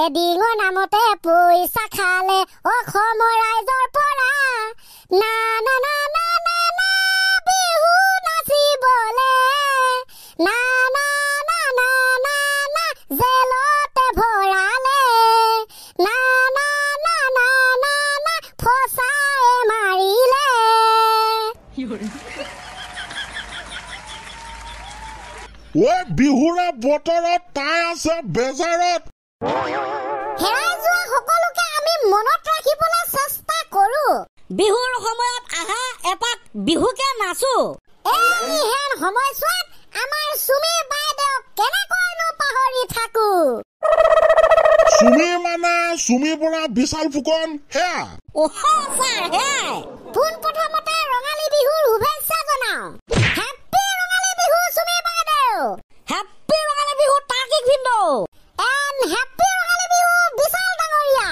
ৱেডিঙৰ নামতে পইচা খালে অসমৰ ৰাইজৰ পৰা না না না না না না বিহু নাচিবলে না না না না না না জেলতে ভৰালে না না না না না না ফচাই মাৰিলে বিহুৰে বতৰত তাই আছে বেজাৰত হেৰাই যোৱা সকলোকে আমি মনত ৰাখিবলৈ চেষ্টা কৰো বিহুৰ সময়ত আহা এপাক বিহুকে নাচো এই হেন সময়ছোৱাত আমাৰ সুমি বাইদেউ কেনেকৈনো পাহৰি থাকো সুমি মানে সুমি পৰা বিশাল ফুকন হেয়া ছাৰ হেয়াই পোনপ্ৰথমতে ৰঙালী বিহুৰ শুভেচ্ছা জনাওঁ হেপ্পী ৰঙালী বিহু সুমি বাইদেউ হেপ্পী ৰঙালী বিহু তাৰ্কিক ভিন্দৌ এণ্ড হেপ্পী ৰঙালী বিহু বিশাল ডাঙৰীয়া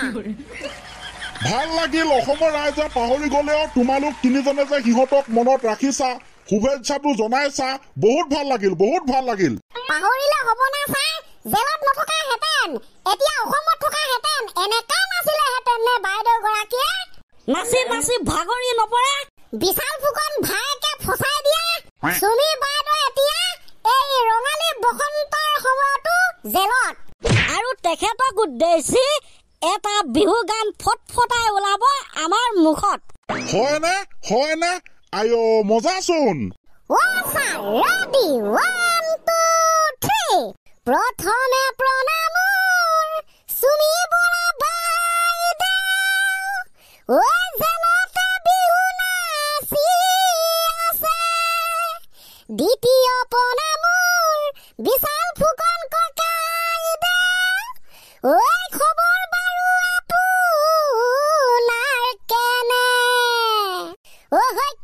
ভাল লাগিল অসমৰ ৰাইজে পাহৰি গলেও তোমালোক তিনিজনে যে সিহঁতক মনত ৰাখিছা শুভেচ্ছাটো জনাইছা বহুত ভাল লাগিল পাহৰিলে হ'ব না ছাৰ জেলত নথকা হেঁতেন এতিয়া অসমত থকা হেঁতেন এনেকা নাছিলে হেঁতেন নে বাইদেউ গৰাকীয়ে নাচি নাচি ভাগৰি নপৰে বিশাল ফুকন ভাইকে ফচাই দিয়া সুমি বাইদেউ এতিয়া এই ৰঙালী বসন্তৰ সময়তো জেলত আৰু তেখেতক উদ্দেশ্যি এটা বিহু গান ফটফটাই ওলাব আমাৰ মুখত হয়নে আয়ো মজাচোন ছাৰ ৰেডি 1 2 3 প্ৰথমে প্ৰণামৰ সুমি বৰা বাইদেউ জেলতে বিহু নাচি আছে দ্বিতীয় প্ৰণামৰ বিশাল ফুকন ককাইদেউ খবৰ বাৰু আপোনাৰ কেনে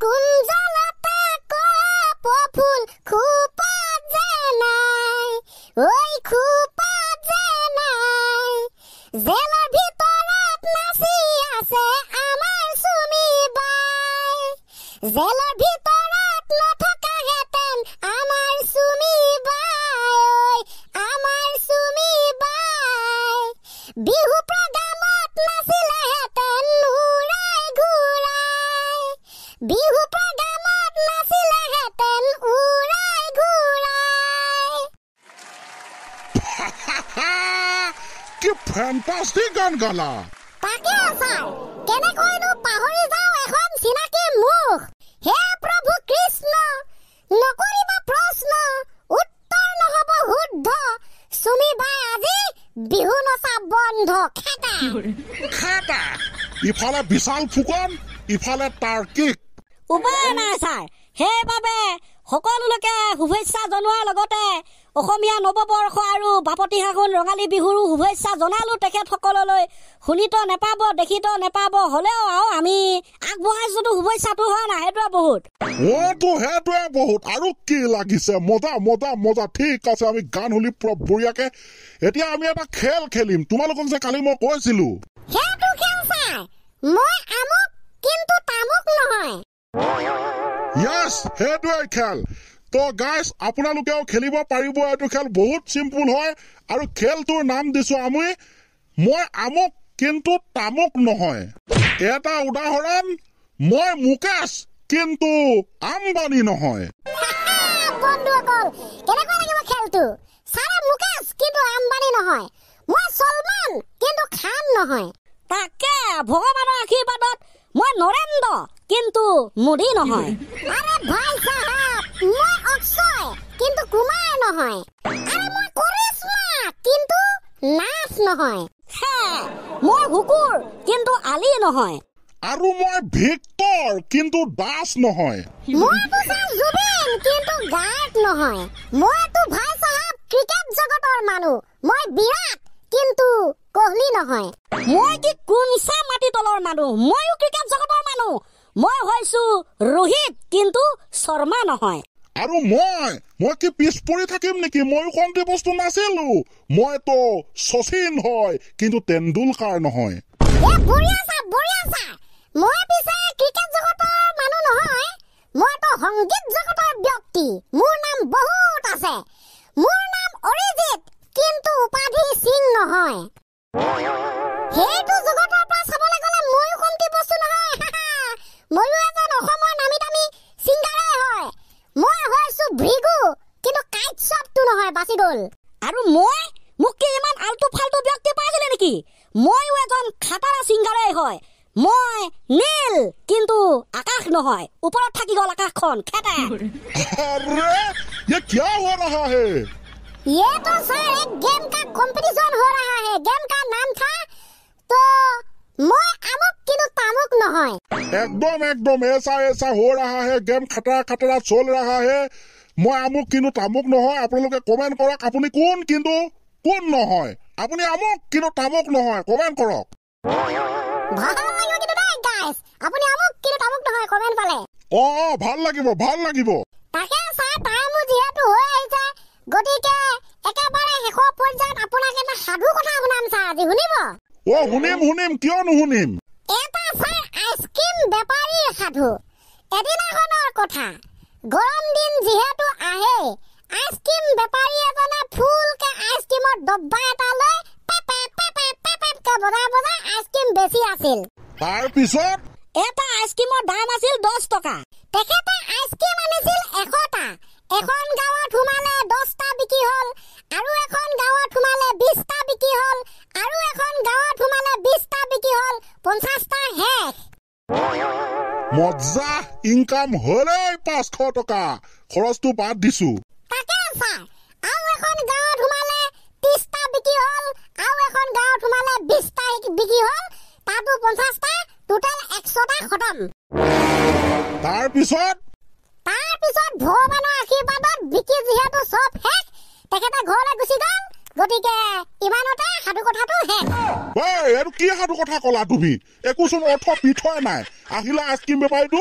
কুঞ্জলতা কপফুল খোপাত যে নাই খোপাত যে নাই জেলৰ ভিতৰত নাচি আছে আমাৰ সুমি বাই জেলৰ ভিতৰত নথকা হেঁতেন আমাৰ সুমি বাই বিহু প্ৰগ্ৰামত নাচিলে হেঁতেন উৰাই ঘূৰাই বিহু প্ৰগ্ৰামত নাচিলে হেঁতেন উৰাই ঘূৰাই কি ফেণ্টাষ্টিক গান গালা তাকে ছাৰ কেনেকৈনো পাহৰি যাওঁ এখন চিনাকি মুখ হে প্ৰভু কৃষ্ণ নকৰিবা প্ৰশ্ন উত্তৰ নহ'ব শুদ্ধ সুমি বাই আজি বিহু নচা বন্ধ খাটা ইফালে বিশাল ফুকন ইফালে তাৰ্কিক উপায় নাই ছাৰ সেইবাবে সকলো লোকে শুভেচ্ছা জনোৱাৰ লগতে অসমীয়া নৱবৰ্ষ আৰু বাপতি সাহোন ৰঙালী বিহুৰো শুভেচ্ছা জনালো তেখেতসকললৈ শুনিত নেপাব দেখিত নেপাব হ'লেও আৰু আমি আগবঢ়াইছোতো শুভেচ্ছাটো হয় নাই সেইটোৱে বহুত আৰু কি লাগিছে মজা ঠিক আছে আমি গান শুনি পুৰা বঢ়িয়াকে এতিয়া আমি এটা খেল খেলিম তোমালোকক যে কালি মই কৈছিলো সেইটো খেল ছাৰ মই আমুক কিন্তু তামুক নহয় য়েছ সেইটোৱে খেল তো গাইজ আপোনালোকেও খেলিব পাৰিব এইটো খেল বহুত চিম্পুল হয় আৰু খেলটোৰ নাম দিছো আমি মই আমুক কিন্তু তামুক নহয় এটা উদাহৰণ মই মুকেশ কিন্তু আম্বানী নহয় বন্ধুসকল কেনেকুৱা লাগিব খেলটো ছাৰে মুকেশ কিন্তু আম্বানী নহয় মই সলমান কিন্তু খান নহয় তাকে ভগৱানৰ আশীৰ্বাদত মই নৰেন্দ্ৰ কিন্তু মোদী নহয় আৰে ভাই সাহেব মই অক্ষয় কিন্তু কুমাৰ নহয় আৰে মই কৰিশ্মা কিন্তু নাচ নহয় মই হুকুৰ কিন্তু আলি নহয় আৰু মই ভিক্টৰ কিন্তু দাস নহয় মই জুবিন কিন্তু গায়ক নহয় মইতো ভাই সাহেব ক্ৰিকেট জগতৰ মানুহ মই বিৰাট কিন্তু কোহলি নহয় মই কি কোনচা মাটি তলৰ মানুহ মইও ক্ৰিকেট জগতৰ মানুহ মই হৈছো ৰোহিত কিন্তু শৰ্মা নহয় আৰু মই কি পিছ পৰি থাকিম নেকি মইও কমটি বস্তু নাছিলো মইতো শচীন হয় কিন্তু তেণ্ডুলকাৰ নহয় বঢ়িয়া ছা মই পিছে ক্ৰিকেট জগতৰ মানুহ নহয় মইতো সংগীত জগতৰ ব্যক্তি মোৰ নাম বহুত আছে মোৰ নাম অৰিজিত কিন্তু উপাধি সিং নহয় সেইটো জগতৰ পৰা চাবলৈ গ'লে ময়ো কমটি বস্তু নহয় ময়ো এজন অসমৰ নামি দামী ছিংগাৰে হয় মই হৈছো ভৃগু কিন্তু কাইটছপটো নহয় বাচি গ'ল আৰু মোক কি ইমান আলটু ফালটু ব্যক্তি পাইছিলে নেকি ময়ো এজন খাটাৰা ছিংগাৰে হয় মই নীল কিন্তু আকাশ নহয় ওপৰত থাকি গ'ল আকাশখন খেটা अरे ये क्या हो रहा है ये तो सर एक गेम का कंपटीशन हो रहा है गेम का नाम था तो मैं अमुक किनु तामुक নহয় एकदम एकदम ऐसा हो रहा है गेम खतरा खतरा चल रहा है मैं अमुक किनु तामुक নহয় আপোনালোকে কমেন্ট কৰক আপুনি কোন কিন্তু কোন নহয় আপুনি अमुक किनु तामुक নহয় কমেন্ট কৰক ভাল লাগিব কিন্তু নাই গাইস আপুনি अमुक किनु तामुक নহয় কমেন্ট পালে ভাল লাগিব তাকে স্যার টাইমো যেহেতু হৈ আহিছে গতিকে একেবাৰে শেষ পৰ্যায়ত আপোনাক এটা সাধু কথা শুনাম স্যাৰ আজি শুনিব শুনিম কিয় নুশুনিম এটা স্যাৰ আইসক্ৰিম বেপাৰীৰ সাধু এদিনাখনৰ কথা গৰম দিন যেহেতু আহে আইসক্ৰিম বেপাৰী এজনে ফুলকে আইসক্ৰিমৰ ডব্বা এটা লৈ পেপেকে বজাই আইসক্ৰিম বেছি আছিল তাৰ পিছত এটা আইসক্ৰিমৰ দাম আছিল 10 টকা তেখেতে আইসক্ৰিম আনিছিল 100টা এখন গাঁৱত সোমালে 10টা বিক্ৰী হল আৰু এখন গাঁৱত সোমালে 20টা বিক্ৰী হল আৰু এখন গাঁৱত সোমালে 20টা বিক্ৰী হল 50টা শেষ মজা ইনকাম হলে 500 টকা খৰচটো বাদ দিছো তাকে স্যাৰ আৰু এখন গাঁৱত সোমালে 30টা বিক্ৰী হল আৰু এখন গাঁৱত সোমালে 20টা বিক্ৰী হল তাতো 50টা টোটাল 100টা খতম তাৰ পিছত ভগৱানৰ আশীৰ্বাদত বিক্ৰী যিহেতু সব শেষ তেখেতে ঘৰলৈ গুচি গ'ল গতিকে ইমানতে সাধু কথাটো শেষ এইটো কি সাধু কথা ক'লা তুমি একোচোন অৰ্থ পিঠই নাই আহিলা আইচক্ৰীম বেপাৰীটো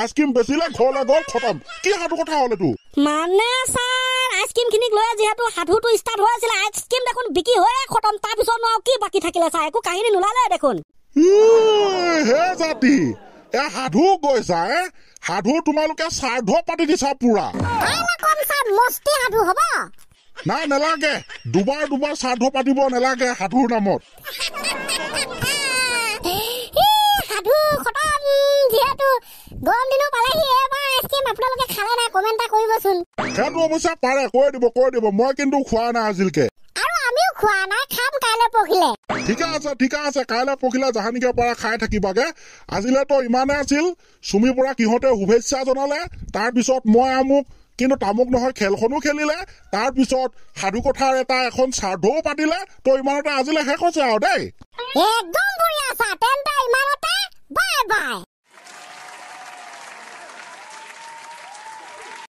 আইচক্ৰীম বেচিলে ঘৰলৈ গ'ল খতম কি সাধু কথা হ'ল এইটো মানে স্যার আইসক্রিম খিনিক লৈ যেহেতু সাধুটো ষ্টাৰ্ট হৈ আছিল আইসক্ৰিম দেখোন বিক্ৰী হৈয়ে খতম তাৰপিছত নো কি বাকী থাকিলে স্যার একো কাহিনী নোলালে দেখোন হে জাতি সাধু গৈছা সাধু তোমালোকে শ্ৰাদ্ধ পাতি দিছা পুৰা মস্তি সাধু হ'ব নাই নালাগে দুবাৰ শ্ৰাদ্ধ পাতিব নালাগে সাধুৰ নামত সাধু খতম যেহেতু গৰম দিনো পালেহি এবাৰ আইসক্ৰিম আপোনালোকে খালে নাই কমেন্ট কৰিবচোন সেইটো অৱশ্যে পাৰে কৈ দিব মই কিন্তু খোৱা নাই আজিলৈকে আৰু আমিও খোৱা নাই খাম কাইলৈ পৰহিলে ঠিক আছে কাইলৈ পৰহিলে জাহানিকে পৰা খাই থাকিবাগে আজিলৈতো ইমানে আছিল চুমিৰ পৰা কিহঁতে শুভেচ্ছা জনালে তাৰপিছত মই আমুক কিন্তু তামুক নহয় খেলখনো খেলিলে তাৰপিছত সাধু কথাৰ এখন শ্ৰাদ্ধও পাতিলে তো ইমানতে আজিলৈ শেষ হৈছে আৰু দেই একদম বঢ়িয়া স্যাৰ তেন্তে ইমানতে বাই বাই